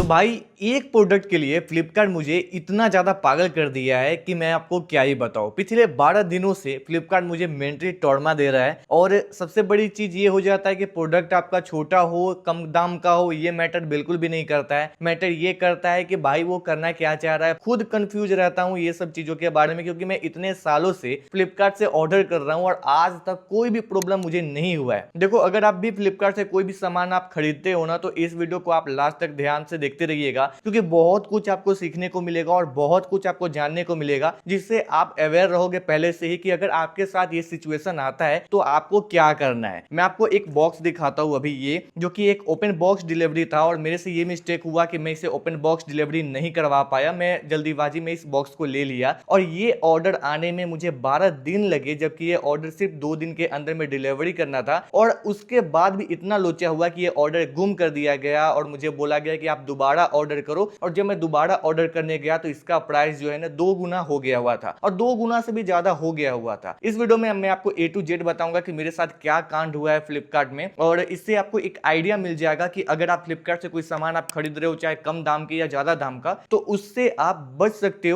भाई एक प्रोडक्ट के लिए फ्लिपकार्ट मुझे इतना ज्यादा पागल कर दिया है कि मैं आपको क्या ही बताऊं। पिछले 12 दिनों से फ्लिपकार्ट मुझे मेंटली टॉर्मा दे रहा है और सबसे बड़ी चीज ये हो जाता है कि प्रोडक्ट आपका छोटा हो कम दाम का हो ये मैटर बिल्कुल भी नहीं करता है। मैटर ये करता है कि भाई वो करना क्या चाह रहा है। खुद कंफ्यूज रहता हूँ ये सब चीजों के बारे में, क्योंकि मैं इतने सालों से फ्लिपकार्ट से ऑर्डर कर रहा हूँ और आज तक कोई भी प्रॉब्लम मुझे नहीं हुआ है। देखो, अगर आप भी फ्लिपकार्ट से कोई भी सामान आप खरीदते हो ना, तो इस वीडियो को आप लास्ट तक ध्यान से देखते रहिएगा, क्योंकि बहुत कुछ आपको सीखने को मिलेगा और बहुत कुछ आपको जानने को मिलेगा, जिससे आप अवेयर रहोगे पहले से ही कि अगर आपके साथ ये सिचुएशन आता है तो आपको क्या करना है। मैं आपको एक बॉक्स दिखाता हूं अभी, ये जो कि एक ओपन बॉक्स डिलीवरी था और मेरे से ये मिस्टेक हुआ कि मैं इसे ओपन बॉक्स डिलीवरी नहीं करवा पाया। मैं जल्दीबाजी में इस बॉक्स को ले लिया और ये ऑर्डर आने में मुझे 12 दिन लगे, जबकि ये ऑर्डर सिर्फ 2 दिन के अंदर में डिलीवरी करना था। और उसके बाद भी इतना लोचा हुआ कि ये ऑर्डर गुम कर दिया गया और मुझे बोला गया कि आप दोबारा ऑर्डर करो। और जब मैं दोबारा ऑर्डर करने गया तो इसका प्राइस जो है ना 2 गुना हो गया हुआ था और 2 गुना से भी ज्यादा हो गया हुआ था। इस वीडियो में मैं आपको A to Z बताऊंगा कि मेरे साथ क्या कांड हुआ है फ्लिपकार्ट में, और इससे आपको एक आइडिया मिल जाएगा कि अगर आप फ्लिपकार्ट से कोई सामान आप खरीद रहे हो, चाहे कम दाम के या ज्यादा दाम का, तो उससे आप बच सकते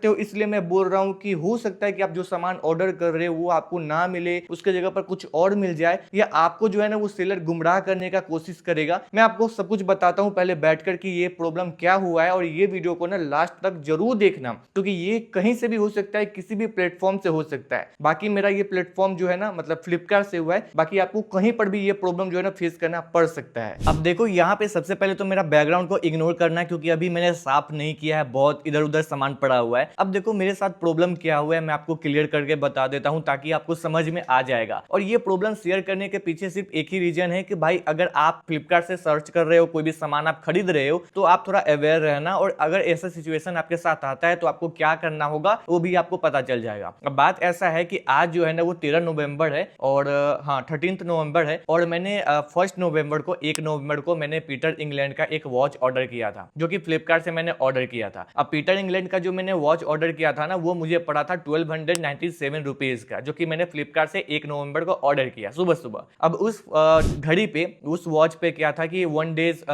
हो। इसलिए मैं बोल रहा हूं कि हो सकता है कि आप जो सामान ऑर्डर कर रहे हो वो आपको ना मिले, उसके जगह पर कुछ और मिल जाए, या आपको जो है ना वो सेलर गुमराह करने का कोशिश करेगा। मैं आपको सब कुछ बताता हूं पहले बैठकर कि ये प्रॉब्लम क्या हुआ है, और ये वीडियो को ना लास्ट तक जरूर देखना, क्योंकि ये कहीं से भी हो सकता है, किसी भी प्लेटफॉर्म से हो सकता है। बाकी मेरा ये प्लेटफॉर्म जो है ना मतलब फ्लिपकार्ट से हुआ है, बाकी आपको कहीं पर भी ये प्रॉब्लम जो है ना फेस करना पड़ सकता है। अब देखो, यहाँ पे सबसे पहले तो मेरा बैकग्राउंड को इग्नोर करना है, क्योंकि अभी मैंने साफ नहीं किया है, बहुत इधर उधर सामान पड़ा हुआ है। अब देखो मेरे साथ प्रॉब्लम क्या हुआ है, मैं आपको क्लियर करके बता देता हूं ताकि आपको समझ में आ जाएगा। और ये प्रॉब्लम शेयर करने के पीछे सिर्फ एक ही रीजन है कि भाई अगर आप फ्लिपकार्ट से सर्च कर रहे हो, कोई भी सामान आप खरीद रहे हो, तो आप थोड़ा अवेयर रहना, और अगर ऐसा सिचुएशन आपके साथ आता है तो आपको क्या करना होगा वो भी आपको पता चल जाएगा। अब बात ऐसा है कि आज जो है ना वो 13 नवंबर है और हाँ 13 नवंबर है, और मैंने 1 नवंबर को 1 नवंबर को मैंने पीटर इंग्लैंड का एक वॉच ऑर्डर किया था, जो कि फ्लिपकार्ट से मैंने ऑर्डर किया था। अब पीटर इंग्लैंड का जो मैंने वॉच ऑर्डर किया था ना, वो मुझे पड़ा था 1297 रुपीज का, जो कि मैंने फ्लिपकार्ट से 1 नवंबर को ऑर्डर किया सुबह सुबह। अब उस घड़ी पे, उस वॉच पे क्या था कि 1 डेज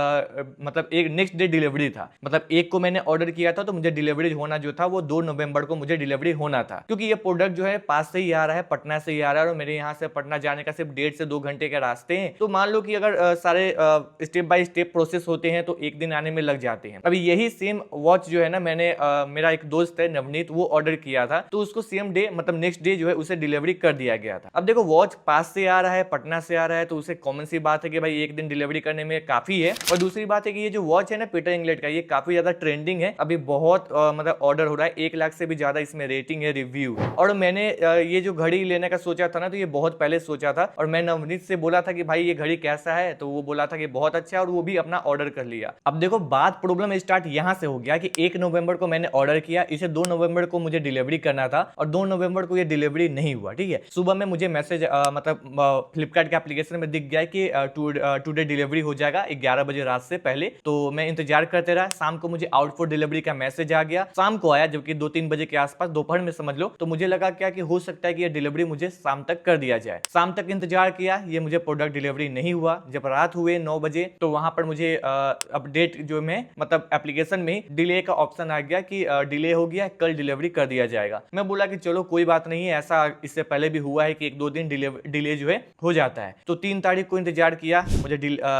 मतलब एक नेक्स्ट डे डिलीवरी था। मतलब 1 को मैंने ऑर्डर किया था तो मुझे डिलीवरी होना जो था वो 2 नवंबर को मुझे डिलीवरी होना था, क्योंकि ये प्रोडक्ट जो है पास से ही आ रहा है, पटना से ही आ रहा है, और मेरे यहाँ से पटना जाने का सिर्फ 1.5 से 2 घंटे के रास्ते हैं। तो मान लो कि अगर सारे स्टेप बाय स्टेप प्रोसेस होते हैं तो 1 दिन आने में लग जाते हैं। अभी यही सेम वॉच जो है ना मैंने मेरा एक दोस्त है नवनीत, वो ऑर्डर किया था, तो उसको सेम डे मतलब नेक्स्ट डे जो है उसे डिलीवरी कर दिया गया था। अब देखो वॉच पास से आ रहा है, पटना से आ रहा है, तो उसे कॉमन सी बात है कि भाई 1 दिन डिलीवरी करने में काफी है। और दूसरी बात है कि ये जो वॉच है ना पीटर इंग्लैंड का, ये काफी ज्यादा ट्रेंडिंग है, अभी बहुत मतलब ऑर्डर हो रहा है, 1 लाख से भी ज्यादा इसमें रेटिंग है, रिव्यू। और मैंने ये जो घड़ी लेने का सोचा था ना, तो ये बहुत पहले सोचा था, और मैं नवनीत से बोला था कि भाई ये घड़ी कैसा है, तो वो बोला था कि बहुत अच्छा है, और वो भी अपना ऑर्डर कर लिया। अब देखो बात प्रॉब्लम स्टार्ट यहां से हो गया कि 1 नवंबर को मैंने ऑर्डर किया, इसे 2 नवंबर को मुझे डिलीवरी करना था, और 2 नवंबर को ये डिलीवरी नहीं हुआ। ठीक है, सुबह में मुझे मैसेज मतलब फ्लिपकार्ट के एप्लीकेशन में दिख गया कि टुडे डिलीवरी हो जाएगा 11 बजे रात से पहले। तो मैं इंतजार करते रहा, शाम को मुझे आउट फॉर डिलीवरी का मैसेज आ गया, शाम को आया, जबकि 2-3 बजे के आसपास, दोपहर में समझ लो। तो मुझे लगा क्या कि हो सकता है कि ये डिलीवरी मुझे शाम तक कर दिया जाए। शाम तक इंतजार किया, ये मुझे प्रोडक्ट डिलीवरी नहीं हुआ। जब रात हुए 9 बजे, तो वहां पर मुझे अपडेट जो में मतलब एप्लीकेशन में डिले का ऑप्शन आ गया कि डिले हो गया, कल डिलीवरी कर दिया जाएगा। मैं बोला कि चलो कोई बात नहीं है, ऐसा इससे पहले भी हुआ है कि 1-2 दिन डिले जो है हो जाता है। तो 3 तारीख को इंतजार किया,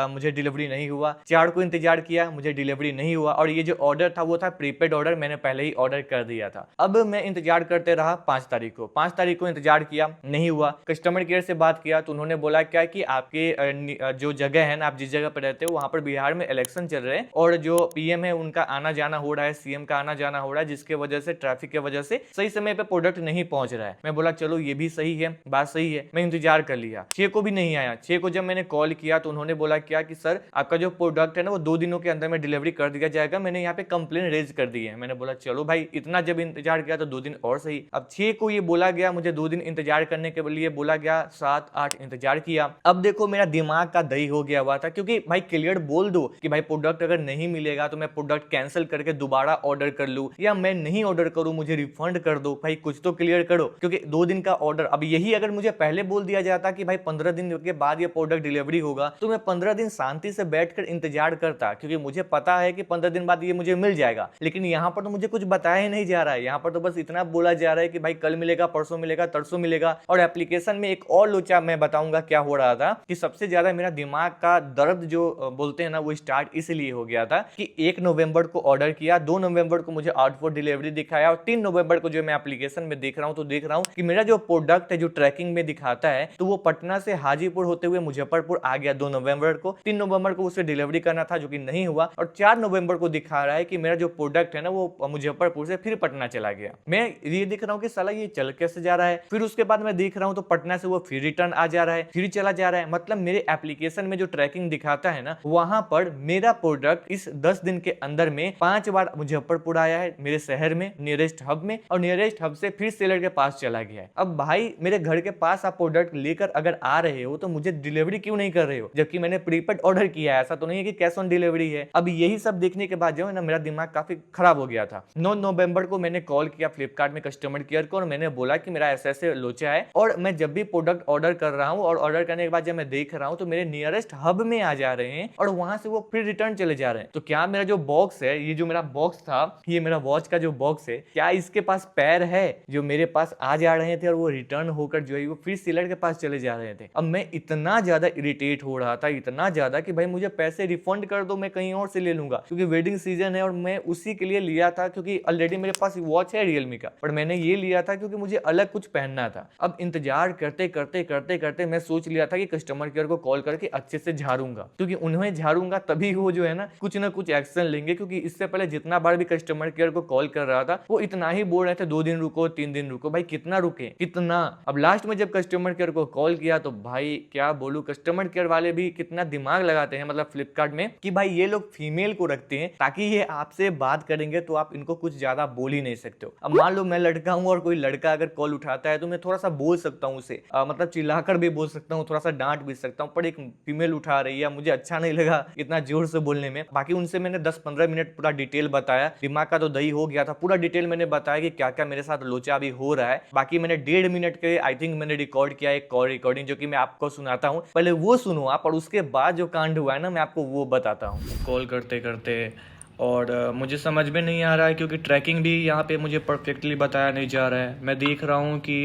मुझे डिलीवरी नहीं हुआ। 4 को इंतजार किया, मुझे डिलीवरी नहीं हुआ, और ये जो ऑर्डर था वो था प्रीपेड ऑर्डर, मैंने पहले ही ऑर्डर कर दिया था। अब मैं इंतजार करते रहा 5 तारीख को। 5 तारीख को इंतजार किया, नहीं हुआ। कस्टमर केयर से बात किया तो उन्होंने बोला क्या कि आपके जो जगह है ना, आप जिस जगह पर रहते हो वहां पर बिहार में इलेक्शन चल रहे हैं, और जो पीएम है उनका आना जाना हो रहा है, सीएम का आना जाना हो रहा है, जिसके वजह से ट्रैफिक की वजह से सही समय पे प्रोडक्ट नहीं पहुंच रहा है। मैं बोला चलो ये भी सही है, बात सही है। मैं इंतजार कर लिया, 6 को भी नहीं आया। 6 को जब मैंने कॉल किया तो उन्होंने बोला क्या कि सर आपका जो प्रोडक्ट है ना वो 2 दिनों के अंदर में डिलीवरी कर दिया जाएगा, मैंने यहाँ पे कंप्लेन रेज कर दी है। मैंने बोला चलो भाई इतना जब इंतजार किया तो 2 दिन और सही। अब 6 को ये बोला गया, मुझे 2 दिन इंतजार करने के लिए बोला गया, 7-8 इंतजार किया। अब देखो मेरा दिमाग का दही हो गया हुआ था, क्योंकि भाई क्लियर बोल दो कि भाई प्रोडक्ट अगर नहीं मिलेगा तो मैं प्रोडक्ट कैंसिल करके दोबारा ऑर्डर कर लूं, या मैं नहीं ऑर्डर करूं, मुझे रिफंड कर दो। भाई कुछ तो क्लियर करो, क्योंकि 2 दिन का ऑर्डर। अब यही अगर मुझे पहले बोल दिया जाता कि भाई 15 दिन के बाद ये प्रोडक्ट डिलीवरी होगा, तो मैं 15 दिन शांति से बैठकर इंतजार करता, क्योंकि मुझे पता है कि 15 दिन बाद ये मुझे मिल जाएगा। लेकिन यहाँ पर तो मुझे कुछ बताया ही नहीं जा रहा है, यहाँ पर तो बस इतना बोला जा रहा है कि भाई कल मिलेगा, परसों मिलेगा, तरसों मिलेगा। और एप्लीकेशन में एक और लोचा मैं बताऊंगा क्या हो रहा था कि सबसे ज्यादा मेरा दिमाग का दर्द जो बोलते हैं ना वो स्टार्ट इसलिए हो गया था कि 1 नवंबर को ऑर्डर किया, 2 नवंबर को मुझे आउट फॉर डिलीवरी दिखाया और 3 नवंबर को जो मैं एप्लीकेशन में देख रहा हूं तो देख रहा हूं कि मेरा जो प्रोडक्ट है जो ट्रैकिंग में दिखाता है तो वो पटना से हाजीपुर होते हुए मुजफ्फरपुर आ गया 2 नवंबर को। 3 नवंबर को उसे डिलीवरी करना था जो कि नहीं हुआ, और 4 नवंबर को दिखा रहा है कि मेरा जो प्रोडक्ट है ना वो मुजफ्फरपुर से फिर पटना चला गया। मैं ये देख रहा हूँ कि साला ये चल कैसे जा रहा है। फिर उसके बाद मैं देख रहा हूँ तो पटना से वो फिर रिटर्न आ जा रहा है, फिर चला जा रहा है। मतलब मेरे एप्लीकेशन में जो ट्रैकिंग दिखाता है ना वहां पर मेरा प्रोडक्ट इस 10 दिन के अंदर में 5 बार मुजफ्फरपुर आया है मेरे शहर में नियरेस्ट हब में, और नियरेस्ट हब से फिर सेलर के पास चला गया है। अब भाई मेरे घर के पास आप प्रोडक्ट लेकर अगर आ रहे हो तो मुझे डिलीवरी क्यों नहीं कर रहे हो, जबकि मैंने प्रीपेड ऑर्डर किया है, ऐसा तो नहीं है कि कैश ऑन डिलीवरी है। अब यही सब देखने के बाद जो है ना मेरा दिमाग काफी खराब हो गया था। 9 नवंबर को मैंने कॉल किया फ्लिपकार्ट में कस्टमर केयर को और मैंने बोला कि मेरा ऐसे ऐसे लोचा है और मैं जब भी प्रोडक्ट ऑर्डर कर रहा हूँ और ऑर्डर करने के बाद जब मैं देख रहा हूँ तो मेरे नियरेस्ट हब में आ जा रहे हैं और वहां से वो फिर रिटर्न चले जा रहे हैं। तो क्या मेरा जो बॉक्स है, ये जो मेरा बॉक्स था, ये मेरा वॉच का जो बॉक्स है, क्या इसके पास पैर है जो मेरे पास आ जा रहे थे और वो रिटर्न होकर जो है वो फिर सेलर के पास चले जा रहे थे। अब मैं इतना ज्यादा इरिटेट हो रहा था, इतना ज्यादा कि भाई मुझे पैसे रिफंड कर दो, मैं कहीं और से ले लूंगा, क्योंकि वेडिंग सीजन है और मैं उसी के लिए लिया था, क्योंकि ऑलरेडी मेरे पास वॉच है रियलमी का, पर मैंने ये लिया था क्योंकि मुझे अलग कुछ पहनना था। अब इंतजार करते करते करते करते मैं सोच लिया था कि कस्टमर केयर को कॉल करके अच्छे से झाड़ूंगा, क्योंकि उन्हें झाड़ूंगा तभी वो जो है ना कुछ एक्शन लेंगे। क्योंकि इससे पहले जितना बार भी कस्टमर केयर को कॉल कर रहा था वो इतना ही बोल रहे थे 2 दिन रुको, 3 दिन रुको। भाई कितना रुके, कितना। अब लास्ट में जब कस्टमर केयर को कॉल किया तो भाई क्या बोलूं, कस्टमर केयर वाले भी कितना दिमाग लगाते हैं मतलब फ्लिपकार्ट में, कि भाई ये लोग फीमेल को रखते हैं ताकि ये आपसे बात करेंगे तो आप इनको कुछ ज्यादा बोल ही नहीं सकते हो। अब मान लो मैं लड़का हूं और कोई लड़का अगर कॉल उठाता है तो मैं थोड़ा सा बोल सकता हूँ उसे, मतलब चिल्लाकर भी बोल सकता हूँ, थोड़ा सा डांट भी सकता हूँ, पर एक फीमेल उठा रही है मुझे अच्छा नहीं लगा इतना जोर से बोलने में। बाकी उनसे मैंने 10-15 मिनट पूरा डिटेल बताया, दिमाग का तो दही हो गया था, पूरा डिटेल मैंने बताया कि क्या क्या मेरे साथ लोचा भी हो रहा है। बाकी मैंने 1.5 मिनट के आई थिंक मैंने रिकॉर्ड किया एक कॉल रिकॉर्डिंग, जो कि मैं आपको सुनाता हूँ, पहले वो सुनो आप, और उसके बाद जो कांड हुआ है ना मैं आपको वो बताता हूँ। कॉल करते करते और मुझे समझ में नहीं आ रहा है, क्योंकि ट्रैकिंग भी यहाँ पे मुझे परफेक्टली बताया नहीं जा रहा है। मैं देख रहा हूँ कि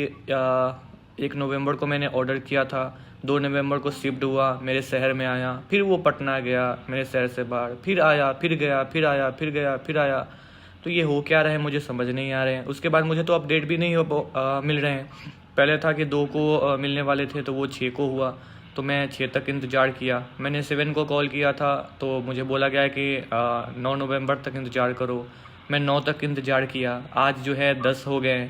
1 नवंबर को मैंने ऑर्डर किया था, 2 नवंबर को शिफ्ट हुआ, मेरे शहर में आया, फिर वो पटना गया मेरे शहर से बाहर, फिर आया, फिर गया, फिर आया, फिर गया, फिर आया। तो ये हो क्या रहा है मुझे समझ नहीं आ रहे हैं। उसके बाद मुझे तो अपडेट भी नहीं मिल रहे हैं। पहले था कि 2 को मिलने वाले थे तो वो 6 को हुआ, तो मैं 6 तक इंतज़ार किया। मैंने 7 को कॉल किया था तो मुझे बोला गया कि 9 नवंबर तक इंतज़ार करो। मैं 9 तक इंतज़ार किया, आज जो है 10 हो गए।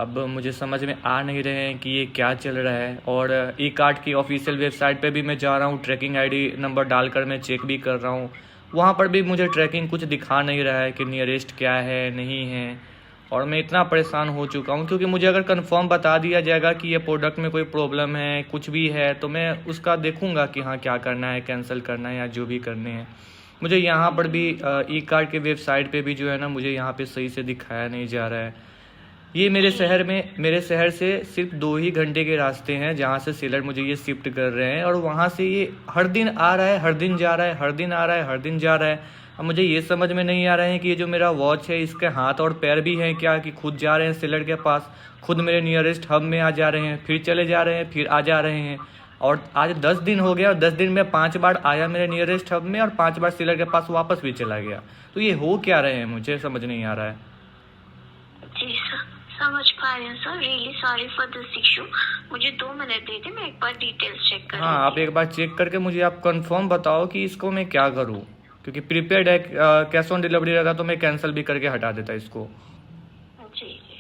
अब मुझे समझ में आ नहीं रहे हैं कि ये क्या चल रहा है। और ई कार्ड की ऑफिशियल वेबसाइट पे भी मैं जा रहा हूँ, ट्रैकिंग आईडी नंबर डालकर मैं चेक भी कर रहा हूँ, वहाँ पर भी मुझे ट्रैकिंग कुछ दिखा नहीं रहा है कि नियरेस्ट क्या है नहीं है। और मैं इतना परेशान हो चुका हूँ, क्योंकि मुझे अगर कंफर्म बता दिया जाएगा कि ये प्रोडक्ट में कोई प्रॉब्लम है, कुछ भी है, तो मैं उसका देखूँगा कि हाँ क्या करना है, कैंसिल करना है या जो भी करने हैं। मुझे यहाँ पर भी ई कार्ड के वेबसाइट पे भी जो है ना मुझे यहाँ पे सही से दिखाया नहीं जा रहा है। ये मेरे शहर से सिर्फ 2 ही घंटे के रास्ते हैं जहाँ से सेलर मुझे ये शिफ्ट कर रहे हैं, और वहाँ से ये हर दिन आ रहा है, हर दिन जा रहा है, हर दिन आ रहा है, हर दिन जा रहा है। अब मुझे ये समझ में नहीं आ रहा है कि ये जो मेरा वॉच है इसके हाथ और पैर भी हैं क्या, कि खुद जा रहे हैं सेलर के पास, खुद मेरे नियरेस्ट हब में आ जा रहे हैं, फिर चले जा रहे हैं, फिर आ जा रहे हैं। और आज 10 दिन हो गया और 10 दिन में 5 बार आया मेरे नियरेस्ट हब में और 5 बार सेलर के पास वापस भी चला गया। तो ये हो क्या रहे हैं मुझे समझ नहीं आ रहा है। जी सर, समझ पा रहे हैं sir, really sorry for this issue. मुझे 2 मिनट दे दे, मैं एक बार डिटेल्स चेक कर। हाँ, आप एक बार चेक करके मुझे आप कंफर्म बताओ कि इसको मैं क्या करूँ, क्योंकि प्रीपेड है, कैश ऑन डिलीवरी रहेगा तो मैं कैंसिल भी करके हटा देता इसको। जी जी।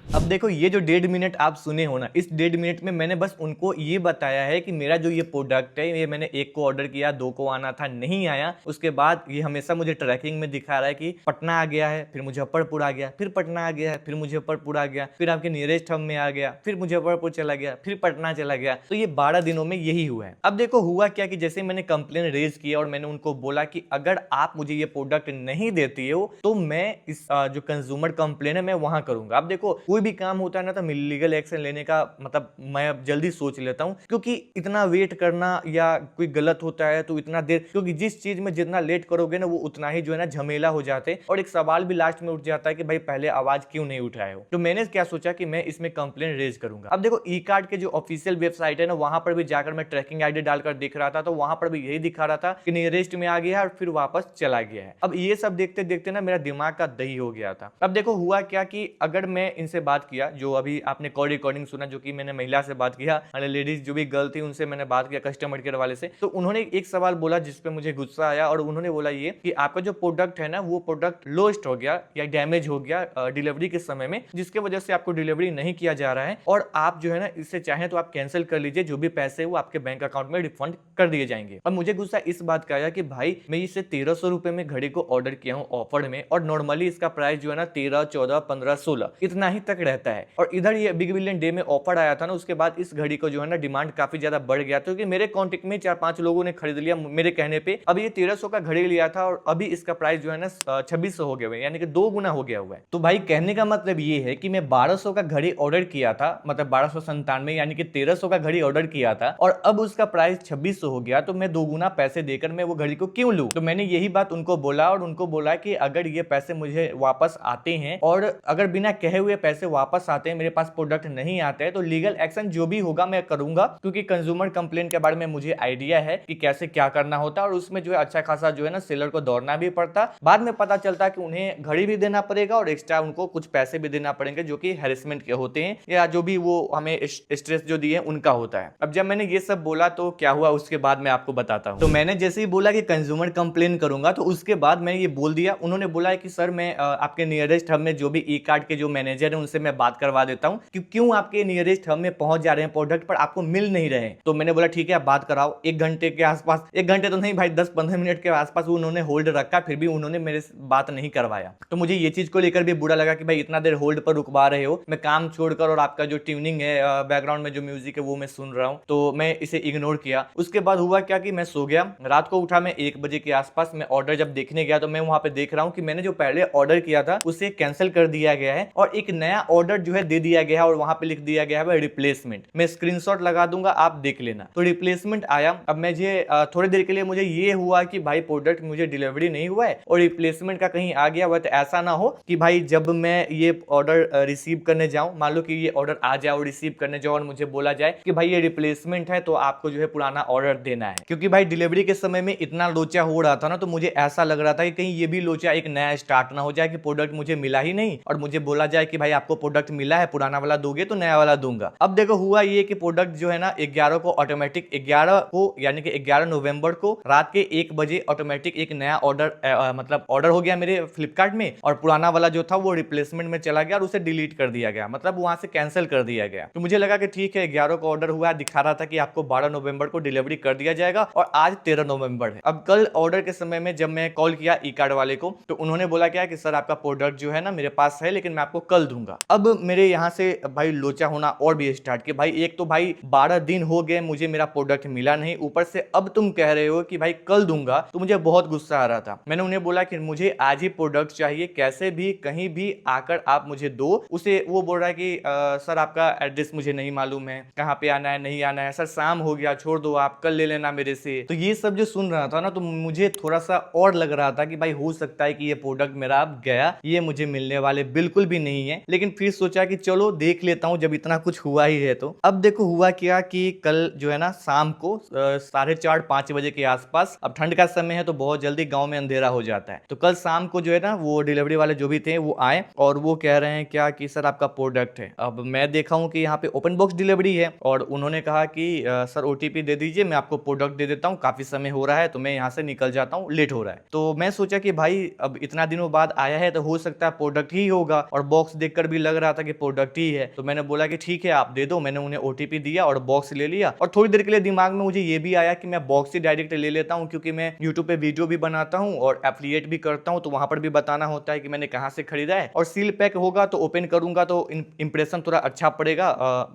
अब देखो ये जो 1.5 मिनट आप सुने हो ना, इस 1.5 मिनट में मैंने बस उनको ये बताया है कि मेरा जो ये प्रोडक्ट है ये मैंने 1 को ऑर्डर किया, 2 को आना था, नहीं आया। उसके बाद ये हमेशा मुझे ट्रैकिंग में दिखा रहा है कि पटना आ गया है, फिर मुजफ्फरपुर आ गया, फिर पटना आ गया है, फिर मुजफ्फरपुर आ गया, फिर आपके नियरेस्ट हब में आ गया, फिर मुजफ्फरपुर चला गया, फिर पटना चला गया। तो ये 12 दिनों में यही हुआ है। अब देखो हुआ क्या कि जैसे मैंने कंप्लेन रेज किया और मैंने उनको बोला कि अगर आप मुझे ये प्रोडक्ट नहीं देती हो तो मैं इस जो कंज्यूमर कंप्लेन है मैं वहां करूंगा। अब देखो कोई भी काम होता है ना तो मैं लीगल एक्शन लेने का मतलब मैं अब जल्दी सोच लेता हूँ, क्योंकि इतना वेट करना या कोई गलत होता है तो इतना देर, क्योंकि जिस चीज में जितना लेट करोगे ना वो उतना ही जो है ना झमेला हो जाते, और एक सवाल भी लास्ट में उठ जाता है कि भाई पहले आवाज क्यों नहीं उठाए हो। तो मैंने क्या सोचा कि मैं इसमें कंप्लेंट रेज करूंगा। अब देखो ई कार्ड के जो ऑफिशियल वेबसाइट है ना वहां पर भी जाकर मैं ट्रैकिंग आईडी डालकर देख रहा था, तो वहां पर भी यही दिखा रहा था कि नियरेस्ट में आ गया है और फिर वापस चला गया है। अब ये सब देखते देखते ना मेरा दिमाग का दही हो गया था। अब देखो हुआ क्या कि अगर मैं इनसे बात किया, जो अभी आपने कॉल रिकॉर्डिंग सुना जो कि मैंने महिला से बात किया, लेडीज जो भी गर्ल थी उनसे मैंने बात किया कस्टमर केयर वाले से, तो उन्होंने एक सवाल बोला जिसपे मुझे गुस्सा आया, और उन्होंने बोला ये कि आपका जो प्रोडक्ट है ना वो प्रोडक्ट लॉस्ट हो गया या डैमेज हो गया डिलीवरी के समय में, जिसके वजह से आपको डिलीवरी नहीं किया जा रहा है, और आप जो है ना इससे चाहें तो आप कैंसिल कर लीजिए, जो भी पैसे वो आपके बैंक अकाउंट में रिफंड कर दिए जाएंगे। अब मुझे गुस्सा इस बात का आया कि भाई मैं इसे 1300 रुपए में घड़ी को ऑर्डर किया हूँ ऑफर में, और नॉर्मली इसका प्राइस जो है ना 13, 14, 15, 16 इतना ही तक रहता है, और इधर ये बिग बिलियन डे में ऑफर आया था ना, उसके बाद इस घड़ी को जो है ना डिमांड काफी ज्यादा बढ़ गया, क्योंकि मेरे कॉन्टेक्ट में 4-5 लोगों ने खरीद लिया मेरे कहने पे। अब ये 1300 का घड़ी लिया था और अभी इसका प्राइस जो है ना 2600 हो गया हुआ है, यानी कि 2 गुना हो गया हुआ है। तो भाई कहने का मतलब ये है कि मैं 1200 का घड़ी ऑर्डर किया था, मतलब 1297 यानी कि 1300 का घड़ी ऑर्डर किया था, और अब उसका प्राइस 2600 हो गया, तो मैं 2 गुना पैसे देकर मैं वो घड़ी को क्यों लूं? तो मैंने यही बात उनको बोला, और उनको बोला कि अगर ये पैसे मुझे वापस आते हैं, और अगर बिना कहे हुए पैसे वापस आते हैं, मेरे पास प्रोडक्ट नहीं आते हैं, तो लीगल एक्शन जो भी होगा मैं करूंगा, क्योंकि कंज्यूमर कंप्लेंट के बारे में मुझे आइडिया है कि कैसे क्या करना होता है, और उसमें जो है अच्छा खासा जो है ना सेलर को दौड़ना भी पड़ता। बाद में पता चलता कि उन्हें घड़ी भी देना पड़ेगा और एक्स्ट्रा उनको कुछ पैसे भी देना पड़ेंगे, जो कि हैरेसमेंट के होते हैं या जो भी वो हमें स्ट्रेस जो दिए उनका होता है। अब जब मैंने ये सब बोला तो क्या हुआ उसके बाद मैं आपको बताता हूँ। तो मैंने जैसे ही बोला कि कंज्यूमर कंप्लेन करूंगा, तो उसके बाद मैंने ये बोल दिया, उन्होंने बोला कि सर मैं आपके नियरेस्ट हब में जो भी ई कार्ड के जो मैनेजर है उनसे मैं बात करवा देता हूँ कि क्यों आपके नियरेस्ट हब में पहुंच जा रहे हैं प्रोडक्ट पर आपको मिल नहीं रहे। तो मैंने बोला ठीक है आप बात कराओ। 1 घंटे के आसपास, 1 घंटे तो नहीं भाई 10-15 मिनट के आसपास उन्होंने होल्ड रखा, फिर भी उन्होंने मेरे बात नहीं करवाया। तो मुझे ये चीज को लेकर भी बुरा लगा कि भाई इतना देर होल्ड पर रुकवा रहे हो, मैं काम छोड़कर और आपका जो ट्यूनिंग है बैकग्राउंड में जो म्यूजिक है वो मैं सुन रहा हूँ, तो मैं इसे इग्नोर किया। उसके बाद हुआ क्या कि मैं सो गया। रात को उठा मैं 1 बजे के आसपास, मैं ऑर्डर जब देखने गया तो मैं वहां पे देख रहा हूँ कि मैंने जो पहले ऑर्डर किया था उसे कैंसिल कर दिया गया है और एक नया ऑर्डर जो है दे दिया गया है, और वहां पे लिख दिया गया है रिप्लेसमेंट। मैं स्क्रीनशॉट लगा दूंगा, आप देख लेना। तो रिप्लेसमेंट आया। अब मुझे थोड़ी देर के लिए मुझे ये हुआ कि भाई प्रोडक्ट मुझे डिलीवरी नहीं हुआ है और रिप्लेसमेंट का कहीं आ गया हुआ, तो ऐसा ना हो कि भाई जब मैं ये ऑर्डर रिसीव करने जाऊं, मान लो कि ये ऑर्डर आ जाए और रिसीव करने जाओ और मुझे बोला जाए कि भाई ये रिप्लेसमेंट है तो आपको जो है पुराना ऑर्डर देना है। क्योंकि भाई डिलीवरी के समय में इतना लोचा हो रहा था ना, तो मुझे ऐसा लग रहा था कि कहीं ये भी लोचा एक नया स्टार्ट ना हो जाए कि प्रोडक्ट मुझे मिला ही नहीं और मुझे बोला जाए कि भाई आपको प्रोडक्ट मिला है, पुराना वाला दोगे तो नया वाला दूंगा। अब देखो हुआ ये कि प्रोडक्ट जो है ना 11 को ऑटोमेटिक, 11 को यानी कि 11 नवंबर को रात के 1 बजे ऑटोमेटिक एक नया ऑर्डर मतलब ऑर्डर हो गया मेरे फ्लिपकार्ट में, और पुराना वाला जो था वो रिप्लेसमेंट में चला गया और उसे डिलीट कर दिया गया, मतलब वहां से कैंसिल कर दिया गया। तो मुझे लगा कि ठीक है 11 को ऑर्डर हुआ, दिखा रहा था कि आपको 12 नवंबर को डिलीवरी कर दिया जाएगा और आज 13 नवंबर है। अब कल ऑर्डर के समय में जब मैं कॉल किया ई कार्ड वाले को, तो उन्होंने बोला क्या कि सर आपका प्रोडक्ट जो है ना मेरे पास है लेकिन मैं आपको कल दूंगा। अब मेरे यहाँ से भाई लोचा होना और भी स्टार्ट किया। भाई एक तो भाई 12 दिन हो गए मुझे मेरा प्रोडक्ट मिला नहीं, ऊपर से अब तुम कह रहे हो कि भाई कल दूंगा, तो मुझे बहुत गुस्सा आ रहा था। मैंने उन्हें बोला कि मुझे आज ही प्रोडक्ट चाहिए, कैसे भी कहीं भी आकर आप मुझे दो। उसे वो बोल रहा है कि सर आपका एड्रेस मुझे नहीं मालूम है, कहाँ पे आना है नहीं आना है, सर शाम हो गया छोड़ दो, आप कल ले लेना मेरे से। तो ये सब जो सुन रहा था ना, तो मुझे थोड़ा सा और लग रहा था कि भाई हो सकता है कि ये प्रोडक्ट मेरा अब गया, ये मुझे मिलने वाले बिल्कुल भी नहीं है। लेकिन फिर सोचा कि चलो देख लेता हूँ जब इतना कुछ हुआ ही है तो। अब देखो हुआ क्या कि कल जो है ना शाम को 4:30-5 बजे के आसपास, अब ठंड का समय है तो बहुत जल्दी गांव में अंधेरा हो जाता है, तो कल शाम को जो है ना वो डिलीवरी वाले जो भी थे वो आए और वो कह रहे हैं क्या कि सर आपका प्रोडक्ट है। अब मैं देखा हूँ कि यहाँ पे ओपन बॉक्स डिलीवरी है और उन्होंने कहा कि सर OTP दे दीजिए, मैं आपको प्रोडक्ट दे देता हूँ, काफी समय हो रहा है तो मैं यहाँ से निकल जाता हूँ, लेट हो रहा है। तो मैं सोचा कि भाई अब इतना दिनों बाद आया है तो हो सकता है प्रोडक्ट ही होगा, और बॉक्स देखकर भी लग रहा था कि प्रोडक्ट ही है। तो मैंने बोला कि ठीक है आप दे दो। मैंने उन्हें OTP दिया और बॉक्स ले लिया, और थोड़ी देर के लिए दिमाग में मुझे ये भी आया कि मैं बॉक्स ही डायरेक्ट ले लेता हूँ, क्योंकि मैं यूट्यूब पे वीडियो भी बनाता हूँ और एफिलिएट भी करता हूँ, तो वहां पर भी बताना होता है कि मैंने कहाँ से खरीदा है, और सील पैक होगा तो ओपन करूंगा तो इंप्रेशन थोड़ा अच्छा पड़ेगा,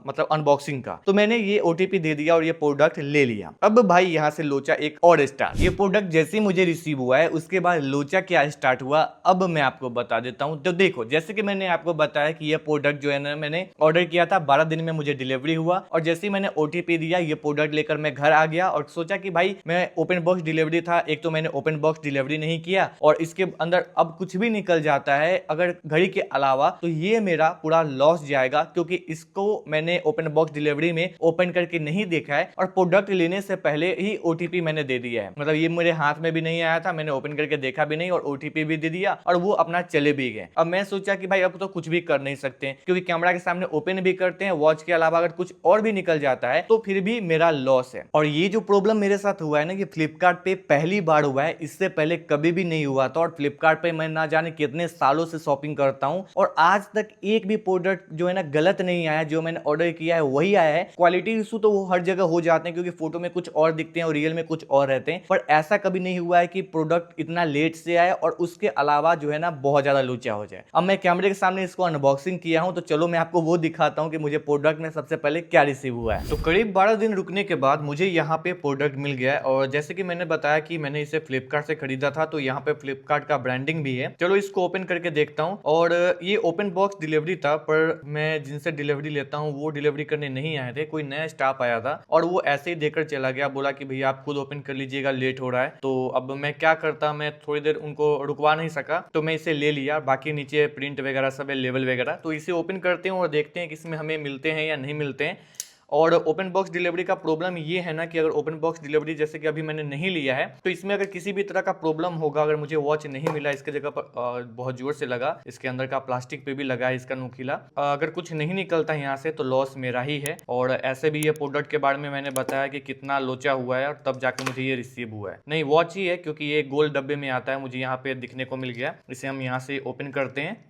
मतलब अनबॉक्सिंग का। तो मैंने ये OTP दे दिया और ये प्रोडक्ट ले लिया। अब भाई यहाँ से लोचा एक और स्टार्ट। ये प्रोडक्ट जैसे ही मुझे रिसीव हुआ है उसके बाद लोचा क्या स्टार्ट हुआ अब मैं आपको बता देता हूँ। तो देखो जैसे कि मैंने आपको बताया है कि ये प्रोडक्ट जो है ना मैंने ऑर्डर किया था, 12 दिन में मुझे डिलीवरी हुआ। और जैसे ही मैंने OTP दिया, ये प्रोडक्ट लेकर मैं घर आ गया और सोचा कि भाई मैं ओपन बॉक्स डिलीवरी था, एक तो मैंने ओपन बॉक्स डिलीवरी नहीं किया और इसके अंदर अब कुछ भी निकल जाता है अगर घड़ी के अलावा, तो ये मेरा पूरा लॉस जाएगा, क्योंकि इसको मैंने ओपन बॉक्स डिलीवरी में ओपन करके नहीं देखा है और प्रोडक्ट लेने से पहले ही OTP मैंने दे दिया है। मतलब ये मेरे हाथ में भी नहीं आया था, मैंने ओपन करके देखा भी नहीं और OTP भी दे दिया और वो अपना चले भी गए। अब मैं सोचा कि भाई अब तो कुछ भी कर नहीं सकते, क्योंकि कैमरा के सामने ओपन भी करते हैं, वॉच के अलावा अगर कुछ और भी निकल जाता है तो फिर भी मेरा लॉस है। और ये जो प्रॉब्लम मेरे साथ हुआ है ना, कि फ्लिपकार्ट पे पहली बार हुआ है, इससे पहले कभी भी नहीं हुआ था। और फ्लिपकार्ट पे मैं ना जाने कितने सालों से शॉपिंग करता हूं और आज तक एक भी प्रोडक्ट जो है ना गलत नहीं आया, जो मैंने ऑर्डर किया है वही आया है। क्वालिटी इशू तो वो हर जगह हो जाते हैं, क्योंकि फोटो में कुछ और दिखते हैं और रियल में कुछ और रहते हैं, पर ऐसा कभी नहीं हुआ है कि प्रोडक्ट इतना लेट से आए और उसके अलावा जो है ना बहुत ज्यादा लोचा हो जाए। अब मैं कैमरे के सामने इसको अनबॉक्सिंग किया हूं, तो चलो मैं आपको वो दिखाता हूं कि मुझे प्रोडक्ट में सबसे पहले क्या रिसीव हुआ है। तो करीब 12 दिन रुकने के बाद मुझे यहाँ पे प्रोडक्ट मिल गया है और जैसे कि मैंने बताया कि मैंने इसे फ्लिपकार्ट से खरीदा था, तो यहाँ पे फ्लिपकार्ट का ब्रांडिंग भी है। चलो इसको ओपन करके देखता हूँ। और ये ओपन बॉक्स डिलीवरी था, पर मैं जिनसे डिलीवरी लेता हूँ वो डिलीवरी करने नहीं आए थे, कोई नया स्टाफ आया था और वो ऐसे ही देकर चला गया, बोला कि भैया आप खुद ओपन कर लीजिएगा, लेट हो रहा है। तो अब मैं क्या करता, मैं थोड़ी देर उनको रुकवा नहीं सका, तो मैं इसे ले लिया। बाकी नीचे प्रिंट वगैरह सब है, लेवल वगैरह, तो इसे ओपन करते हैं और देखते हैं कि इसमें हमें मिलते हैं या नहीं मिलते हैं। और ओपन बॉक्स डिलीवरी का प्रॉब्लम ये है ना कि अगर ओपन बॉक्स डिलीवरी जैसे कि अभी मैंने नहीं लिया है, तो इसमें अगर किसी भी तरह का प्रॉब्लम होगा, अगर मुझे वॉच नहीं मिला, इसके जगह पर बहुत जोर से लगा, इसके अंदर का प्लास्टिक पे भी लगा है इसका नुकीला, अगर कुछ नहीं निकलता यहाँ से तो लॉस मेरा ही है। और ऐसे भी ये प्रोडक्ट के बारे में मैंने बताया कि कितना लोचा हुआ है और तब जाकर मुझे ये रिसीव हुआ है। नहीं, वॉच ही है, क्योंकि ये गोल्ड डब्बे में आता है, मुझे यहाँ पे दिखने को मिल गया। इसे हम यहाँ से ओपन करते हैं।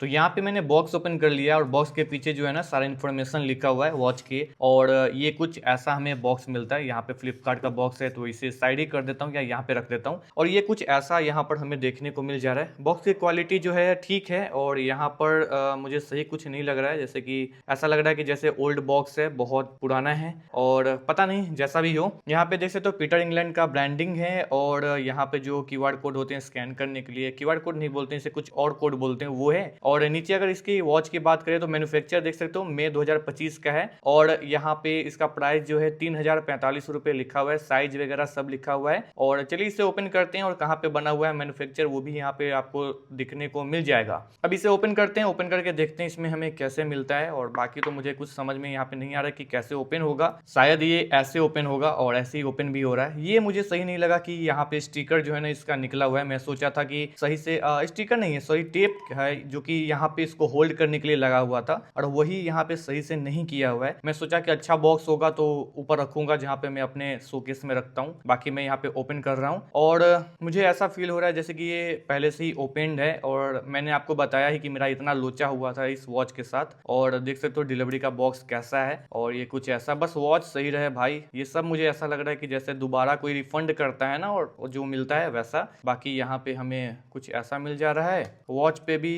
तो यहाँ पे मैंने बॉक्स ओपन कर लिया और बॉक्स के पीछे जो है ना सारा इन्फॉर्मेशन लिखा हुआ है वॉच के। और ये कुछ ऐसा हमें बॉक्स मिलता है। यहाँ पे फ्लिपकार्ट का बॉक्स है, तो इसे साइड ही कर देता हूँ या यहाँ पे रख देता हूँ। और ये कुछ ऐसा यहाँ पर हमें देखने को मिल जा रहा है। बॉक्स की क्वालिटी जो है ठीक है और यहाँ पर मुझे सही कुछ नहीं लग रहा है, जैसे कि ऐसा लग रहा है कि जैसे ओल्ड बॉक्स है, बहुत पुराना है। और पता नहीं, जैसा भी हो, यहाँ पे देख सकते हो पीटर इंग्लैंड का ब्रांडिंग है। और यहाँ पे जो QR कोड होते हैं स्कैन करने के लिए, QR कोड नहीं बोलते हैं इसे, कुछ और कोड बोलते हैं, वो है। और नीचे अगर इसकी वॉच की बात करें तो मैन्युफैक्चर देख सकते हो मई 2025 का है। और यहाँ पे इसका प्राइस जो है 3045 रुपए लिखा हुआ है, साइज वगैरह सब लिखा हुआ है। और चलिए इसे ओपन करते हैं और कहाँ पे बना हुआ है मैन्युफैक्चर वो भी यहाँ पे आपको दिखने को मिल जाएगा। अब इसे ओपन करते हैं, ओपन करके देखते हैं इसमें हमें कैसे मिलता है। और बाकी तो मुझे कुछ समझ में यहाँ पे नहीं आ रहा कि कैसे ओपन होगा, शायद ये ऐसे ओपन होगा और ऐसे ही ओपन भी हो रहा है। ये मुझे सही नहीं लगा कि यहाँ पे स्टिकर जो है ना इसका निकला हुआ है। मैं सोचा था कि सही से स्टिकर नहीं है, सॉरी टेप है, जो कि यहाँ पे इसको होल्ड करने के लिए लगा हुआ था और वही यहाँ पे सही से नहीं किया हुआ है। मैं सोचा कि अच्छा बॉक्स होगा तो ऊपर रखूंगा जहाँ पे मैं अपने शोकेस में रखता हूँ। बाकी मैं यहाँ पे ओपन कर रहा हूँ और मुझे ऐसा फील हो रहा है जैसे कि ये पहले से ही ओपनड है। और मैंने आपको बताया ही कि मेरा इतना लोचा हुआ था इस वॉच के साथ। और देख सकते हो डिलीवरी का बॉक्स कैसा है और ये कुछ ऐसा, बस वॉच सही रहे भाई। ये सब मुझे ऐसा लग रहा है कि जैसे दोबारा कोई रिफंड करता है ना और जो मिलता है वैसा। बाकी यहाँ पे हमें कुछ ऐसा मिल जा रहा है। वॉच पे भी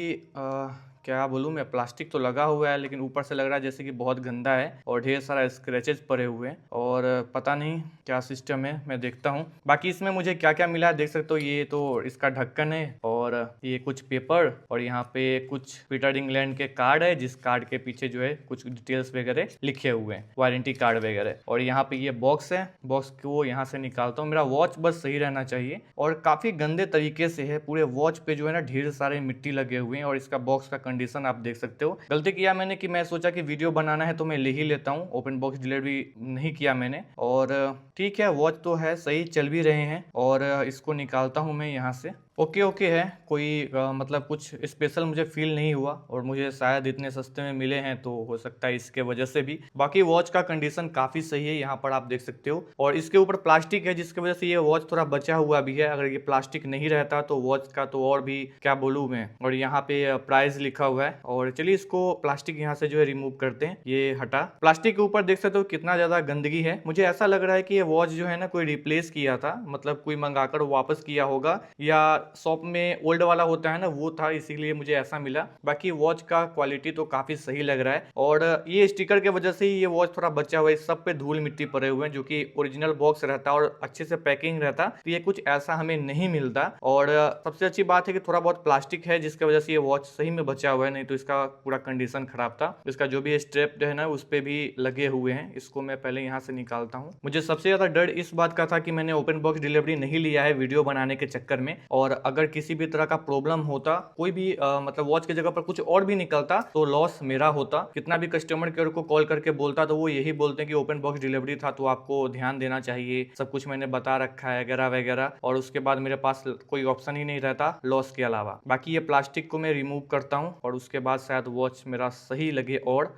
क्या बोलूँ मैं, प्लास्टिक तो लगा हुआ है लेकिन ऊपर से लग रहा है जैसे कि बहुत गंदा है और ढेर सारा स्क्रैचेस पड़े हुए हैं और पता नहीं क्या सिस्टम है, मैं देखता हूँ। बाकी इसमें मुझे क्या क्या मिला है देख सकते हो। ये तो इसका ढक्कन है और ये कुछ पेपर और यहाँ पे कुछ पीटर इंग्लैंड के कार्ड है, जिस कार्ड के पीछे जो है कुछ डिटेल्स वगैरह लिखे हुए हैं, वारंटी कार्ड वगैरह। और यहाँ पे ये बॉक्स है, बॉक्स को यहाँ से निकालता हूँ। मेरा वॉच बस सही रहना चाहिए और काफी गंदे तरीके से है। पूरे वॉच पे जो है ना ढेर सारे मिट्टी लगे हुए हैं और इसका बॉक्स का कंडीशन आप देख सकते हो। गलती किया मैंने कि मैं सोचा कि वीडियो बनाना है तो मैं ले ही लेता हूँ, ओपन बॉक्स डिलीवरी नहीं किया मैंने। और ठीक है, वॉच तो है, सही चल भी रहे हैं। और इसको निकालता हूँ मैं यहाँ से। ओके है, कोई मतलब कुछ स्पेशल मुझे फील नहीं हुआ और मुझे शायद इतने सस्ते में मिले हैं तो हो सकता है इसके वजह से भी। बाकी वॉच का कंडीशन काफी सही है, यहाँ पर आप देख सकते हो। और इसके ऊपर प्लास्टिक है जिसकी वजह से ये वॉच थोड़ा बचा हुआ भी है। अगर ये प्लास्टिक नहीं रहता तो वॉच का तो और भी क्या बोलूँ मैं। और यहाँ पे प्राइस लिखा हुआ है। और चलिए इसको प्लास्टिक यहाँ से जो है रिमूव करते हैं, ये हटा। प्लास्टिक के ऊपर देख सकते हो कितना ज्यादा गंदगी है। मुझे ऐसा लग रहा है कि ये वॉच जो है ना कोई रिप्लेस किया था, मतलब कोई मंगाकर वापस किया होगा या शॉप में ओल्ड वाला होता है ना, वो था, इसीलिए मुझे ऐसा मिला। बाकी वॉच का क्वालिटी तो काफी सही लग रहा है, और ये स्टिकर के वजह से ही ये वॉच थोड़ा बचा हुआ है, सब पे धूल मिट्टी पड़े हुए हैं, जो कि ओरिजिनल बॉक्स रहता और अच्छे से पैकिंग रहता तो ये कुछ ऐसा हमें नहीं मिलता। और सबसे अच्छी बात है कि थोड़ा बहुत प्लास्टिक है, जिसकी वजह से ये वॉच सही में बचा हुआ है, नहीं तो इसका पूरा कंडीशन खराब था। इसका जो भी स्ट्रैप है ना, उस पे भी लगे हुए हैं। इसको मैं पहले यहाँ से निकालता हूँ। मुझे सबसे ज्यादा डर इस बात का था कि मैंने ओपन बॉक्स डिलीवरी नहीं लिया है वीडियो बनाने के चक्कर में, और अगर किसी भी तरह का प्रॉब्लम होता, कोई भी मतलब वॉच की जगह पर कुछ और भी निकलता, तो लॉस मेरा होता। कितना भी कस्टमर केयर को कॉल करके बोलता तो वो यही बोलते हैं कि ओपन बॉक्स डिलीवरी था तो आपको ध्यान देना चाहिए, सब कुछ मैंने बता रखा है वगैरह वगैरह, और उसके बाद मेरे पास कोई ऑप्शन ही नहीं रहता लॉस के अलावा। बाकी ये प्लास्टिक को मैं रिमूव करता हूँ और उसके बाद शायद वॉच मेरा सही लगे। और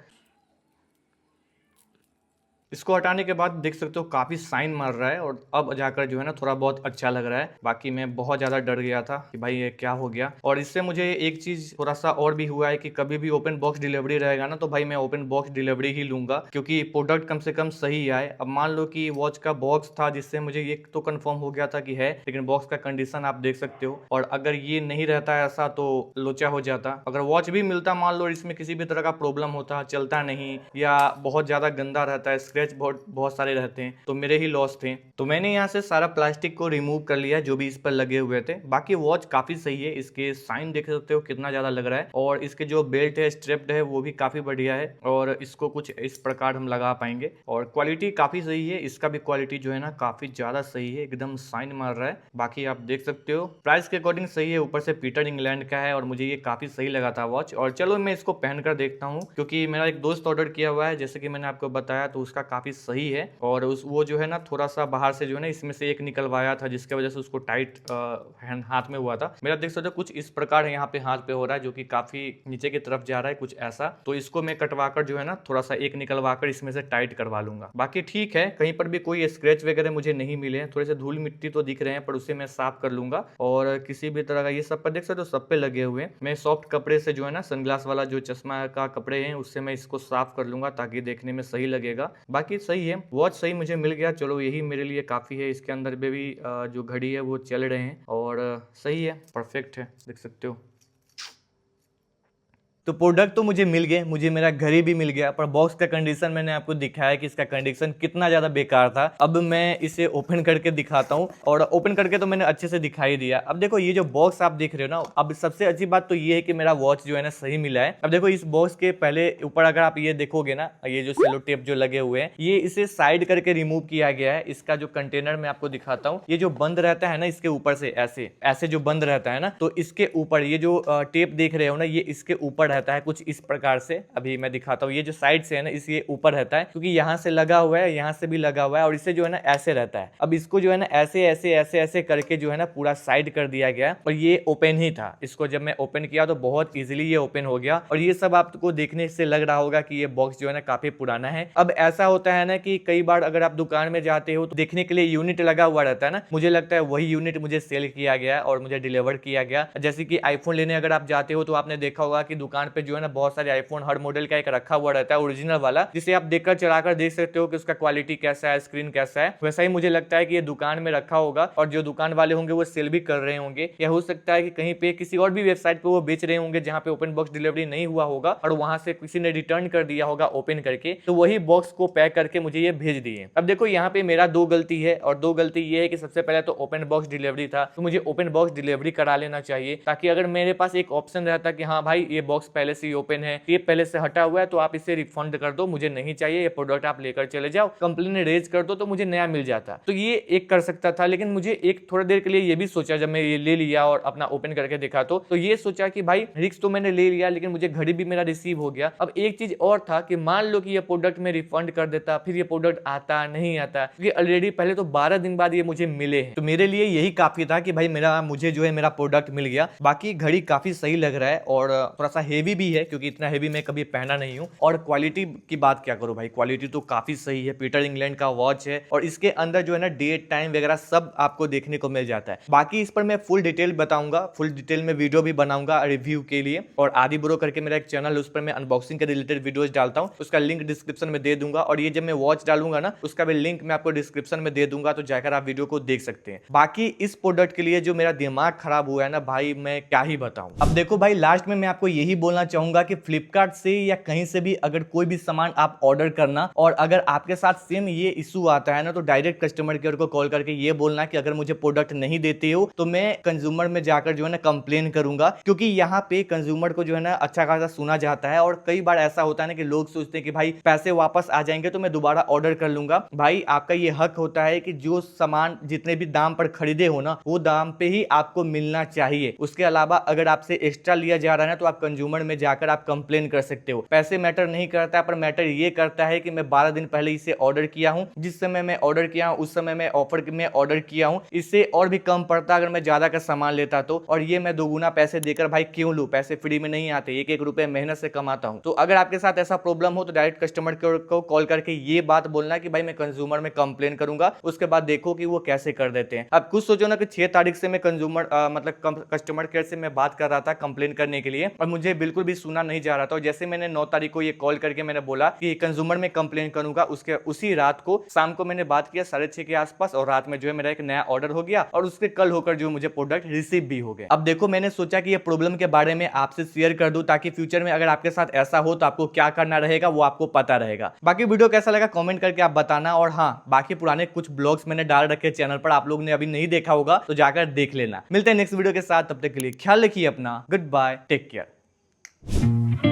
इसको हटाने के बाद देख सकते हो काफी साइन मार रहा है, और अब जाकर जो है ना थोड़ा बहुत अच्छा लग रहा है। बाकी मैं बहुत ज्यादा डर गया था कि भाई ये क्या हो गया। और इससे मुझे एक चीज थोड़ा सा और भी हुआ है कि कभी भी ओपन बॉक्स डिलीवरी रहेगा ना, तो भाई मैं ओपन बॉक्स डिलीवरी ही लूंगा, क्योंकि प्रोडक्ट कम से कम सही आए। अब मान लो कि वॉच का बॉक्स था, जिससे मुझे ये तो कंफर्म हो गया था कि है, लेकिन बॉक्स का कंडीशन आप देख सकते हो, और अगर ये नहीं रहता ऐसा तो लोचा हो जाता। अगर वॉच भी मिलता, मान लो इसमें किसी भी तरह का प्रॉब्लम होता, चलता नहीं या बहुत ज्यादा गंदा रहता है, बहुत सारे रहते हैं, तो मेरे ही लॉस थे। तो मैंने यहाँ से सारा प्लास्टिक को रिमूव कर लिया जो भी इस पर लगे हुए थे। बाकी वॉच काफी सही है, इसके साइन देख सकते हो कितना ज्यादा लग रहा है, और इसके जो बेल्ट है, स्ट्रेप्ड है, वो भी काफी बढ़िया है, और इसको कुछ इस प्रकार हम लगा पाएंगे। और क्वालिटी काफी सही है, इसका भी क्वालिटी जो है ना काफी ज्यादा सही है, एकदम साइन मार रहा है। बाकी आप देख सकते हो प्राइस के अकॉर्डिंग सही है, ऊपर से पीटर इंग्लैंड का है, और मुझे ये काफी सही लगा था वॉच। और चलो मैं इसको पहनकर देखता हूँ, क्योंकि मेरा एक दोस्त ऑर्डर किया हुआ है, जैसे कि मैंने आपको बताया, तो उसका काफी सही है। और वो जो है ना थोड़ा सा बाहर से जो है ना इसमें से एक निकलवाया था, जिसकी वजह से उसको टाइट हाथ में हुआ था। मेरा देख सकते हो कुछ इस प्रकार यहाँ पे हाथ पे हो रहा है, जो कि काफी नीचे की तरफ जा रहा है, कुछ ऐसा। तो इसको मैं कटवाकर जो है ना थोड़ा सा एक निकलवाकर इसमें से टाइट करवा लूंगा। बाकी ठीक है, कहीं पर भी कोई स्क्रैच वगैरह मुझे नहीं मिले हैं, थोड़े से धूल मिट्टी तो दिख रहे हैं, पर उसे मैं साफ कर लूंगा। और किसी भी तरह का ये सब पर देख सकते हो सब पे लगे हुए हैं। मैं सॉफ्ट कपड़े से जो है ना, सनग्लास वाला जो चश्मा का कपड़े हैं, उससे मैं इसको साफ कर लूंगा, ताकि देखने में सही लगेगा। बाकी सही है, वॉच सही मुझे मिल गया, चलो यही मेरे लिए काफी है। इसके अंदर में भी जो घड़ी है वो चल रहे हैं, और सही है, परफेक्ट है, देख सकते हो। तो प्रोडक्ट तो मुझे मिल गए, मुझे मेरा घड़ी भी मिल गया, पर बॉक्स का कंडीशन मैंने आपको दिखाया कि इसका कंडीशन कितना ज़्यादा बेकार था। अब मैं इसे ओपन करके दिखाता हूँ, और ओपन करके तो मैंने अच्छे से दिखाई दिया। अब देखो ये जो बॉक्स आप देख रहे हो ना, अब सबसे अच्छी बात तो ये है कि मेरा वॉच जो है ना सही मिला है। अब देखो इस बॉक्स के पहले ऊपर अगर आप ये देखोगे ना, ये जो सेलो टेप जो लगे हुए हैं, ये इसे साइड करके रिमूव किया गया है। इसका जो कंटेनर मैं आपको दिखाता हूँ, ये जो बंद रहता है ना इसके ऊपर से, ऐसे ऐसे जो बंद रहता है ना, तो इसके ऊपर ये जो टेप देख रहे हो ना, ये इसके ऊपर रहता है कुछ इस प्रकार से। अभी मैं दिखाता हूँ, ये जो साइड से है ना इसके ऊपर रहता है, क्योंकि यहाँ से लगा हुआ है, यहाँ से भी लगा हुआ है, और इससे जो है ना ऐसे रहता है। अब इसको जो है ना ऐसे ऐसे ऐसे ऐसे करके जो है ना पूरा साइड कर दिया गया, और ये ओपन ही था। इसको जब मैं ओपन किया तो बहुत इजीली ये ओपन हो गया। और ये सब आपको देखने से लग रहा होगा कि ये बॉक्स जो है ना काफी पुराना है। अब ऐसा होता है ना कि कई बार अगर आप दुकान में जाते हो तो देखने के लिए यूनिट लगा हुआ रहता है ना, मुझे लगता है वही यूनिट मुझे सेल किया गया और मुझे डिलीवर किया गया। जैसे कि आईफोन लेने अगर आप जाते हो तो आपने देखा होगा कि दुकान पे जो है ना बहुत सारे आईफोन हर मॉडल का एक रखा हुआ रहता है, ओरिजिनल वाला, जिसे आप देखकर चलाकर देख सकते हो कि उसका क्वालिटी कैसा है, स्क्रीन कैसा है। वैसा ही मुझे लगता है कि ये दुकान में रखा होगा, और जो दुकान वाले होंगे वो सेल भी कर रहे होंगे, या हो सकता है कि कहीं पे किसी और भी वेबसाइट पे वो बेच रहे होंगे जहां पे ओपन बॉक्स डिलीवरी नहीं हुआ होगा, और वहां से किसी ने रिटर्न कर दिया होगा ओपन करके, तो वही बॉक्स को पैक करके मुझे ये भेज दिए। अब देखो यहाँ पे मेरा दो गलती है, और दो गलती ये है कि सबसे पहले तो ओपन बॉक्स डिलीवरी था, तो मुझे ओपन बॉक्स डिलीवरी करा लेना चाहिए, ताकि अगर मेरे पास एक ऑप्शन रहता कि हाँ भाई ये बॉक्स पहले से ही ओपन है, ये पहले से हटा हुआ है, तो आप इसे रिफंड कर दो, मुझे नहीं चाहिए, ये प्रोडक्ट आप लेकर चले जाओ, कंप्लेन रेज कर दो, तो मुझे नया मिल जाता। तो ये एक कर सकता था, लेकिन मुझे एक थोड़ा देर के लिए ये भी सोचा, जब मैं ये ले लिया और अपना ओपन करके देखा तो ये सोचा कि भाई रिस्क तो मैंने ले लिया, लेकिन मुझे घड़ी भी मेरा रिसीव हो गया। अब एक चीज और था कि मान लो कि ये प्रोडक्ट में रिफंड कर देता, फिर ये प्रोडक्ट आता नहीं आता, क्योंकि ऑलरेडी पहले तो 12 दिन बाद ये मुझे मिले हैं, तो मेरे लिए यही काफी था कि भाई मुझे जो है मेरा प्रोडक्ट मिल गया। बाकी घड़ी काफी सही लग रहा है, और थोड़ा सा हेवी हेवी भी है क्योंकि इतना हेवी मैं कभी पहना नहीं हूँ। और क्वालिटी की बात क्या करूँ भाई, क्वालिटी तो काफी सही है। पीटर इंग्लैंड का वॉच है और इसके अंदर जो है ना डेट टाइम वगैरह सब आपको देखने को मिल जाता है। बाकी इस पर मैं फुल डिटेल बताऊंगा, फुल डिटेल में वीडियो भी बनाऊंगा रिव्यू के लिए। और आदि ब्रो करके मेरा एक चैनल है, उस पर मैं अनबॉक्सिंग के रिलेटेड वीडियोस डालता हूँ, उसका लिंक डिस्क्रिप्शन में दे दूंगा। और ये जब मैं वॉच डालूंगा ना उसका भी लिंक मैं आपको डिस्क्रिप्शन में दे दूंगा, तो जाकर आप वीडियो को देख सकते हैं। बाकी इस प्रोडक्ट के लिए जो मेरा दिमाग खराब हुआ है ना भाई, मैं क्या ही बताऊं। अब देखो भाई, लास्ट में मैं आपको यही बोलना चाहूंगा कि फ्लिपकार्ट से या कहीं से भी अगर कोई भी सामान आप ऑर्डर करना और अगर आपके साथ सेम ये इशू आता है ना, तो डायरेक्ट कस्टमर केयर को कॉल करके ये बोलना कि अगर मुझे प्रोडक्ट नहीं देते हो तो मैं कंज्यूमर में जाकर जो है ना कंप्लेन करूंगा। क्योंकि यहाँ पे कंज्यूमर को जो है ना अच्छा खासा सुना जाता है। और कई बार ऐसा होता है ना कि लोग सोचते हैं कि भाई पैसे वापस आ जाएंगे तो मैं दोबारा ऑर्डर कर लूंगा। भाई आपका ये हक होता है कि जो सामान जितने भी दाम पर खरीदे हो ना, वो दाम पे ही आपको मिलना चाहिए। उसके अलावा अगर आपसे एक्स्ट्रा लिया जा रहा है ना, तो आप कंज्यूमर में जाकर आप कंप्लेन कर सकते हो। पैसे मैटर नहीं करता है, पर मैटर ये करता है कि मैं 12 दिन पहले इसे ऑर्डर किया हूं, जिस समय मैं ऑर्डर किया हूं उस समय मैं ऑफर में ऑर्डर किया हूं। इससे और भी कम पड़ता अगर मैं ज्यादा का सामान लेता तो, और ये मैं दोगुना पैसे देकर भाई क्यों लूं, पैसे फ्री में नहीं आते, एक एक रुपए मेहनत से कमाता हूं। तो अगर आपके साथ ऐसा प्रॉब्लम हो तो डायरेक्ट कस्टमर केयर को कॉल करके ये बात बोलना कि भाई मैं कंज्यूमर में कंप्लेन करूंगा। उसके बाद देखो कि वो कैसे कर देते हैं। अब कुछ सोचो ना कि 6 तारीख से मैं कंज्यूमर मतलब कस्टमर केयर से मैं बात कर रहा था कंप्लेन करने के लिए, और मुझे बिल्कुल भी सुना नहीं जा रहा था। और जैसे मैंने 9 तारीख को ये कॉल करके मैंने बोला कि कंज्यूमर में कंप्लेन करूंगा, उसके उसी रात को शाम को मैंने बात किया 6:30 के आसपास, और रात में जो है मेरा एक नया ऑर्डर हो गया और उसके कल होकर जो मुझे प्रोडक्ट रिसीव भी हो गया। अब देखो, मैंने सोचा कि ये प्रॉब्लम के बारे में आपसे शेयर कर दूं ताकि फ्यूचर में अगर आपके साथ ऐसा हो तो आपको क्या करना रहेगा वो आपको पता रहेगा। बाकी वीडियो कैसा लगा कमेंट करके आप बताना। और हाँ, बाकी पुराने कुछ ब्लॉग्स मैंने डाल रखे चैनल पर, आप लोग ने अभी नहीं देखा होगा तो जाकर देख लेना। मिलते हैं नेक्स्ट वीडियो के साथ, तब तक के लिए ख्याल रखिए अपना। Good bye, take care.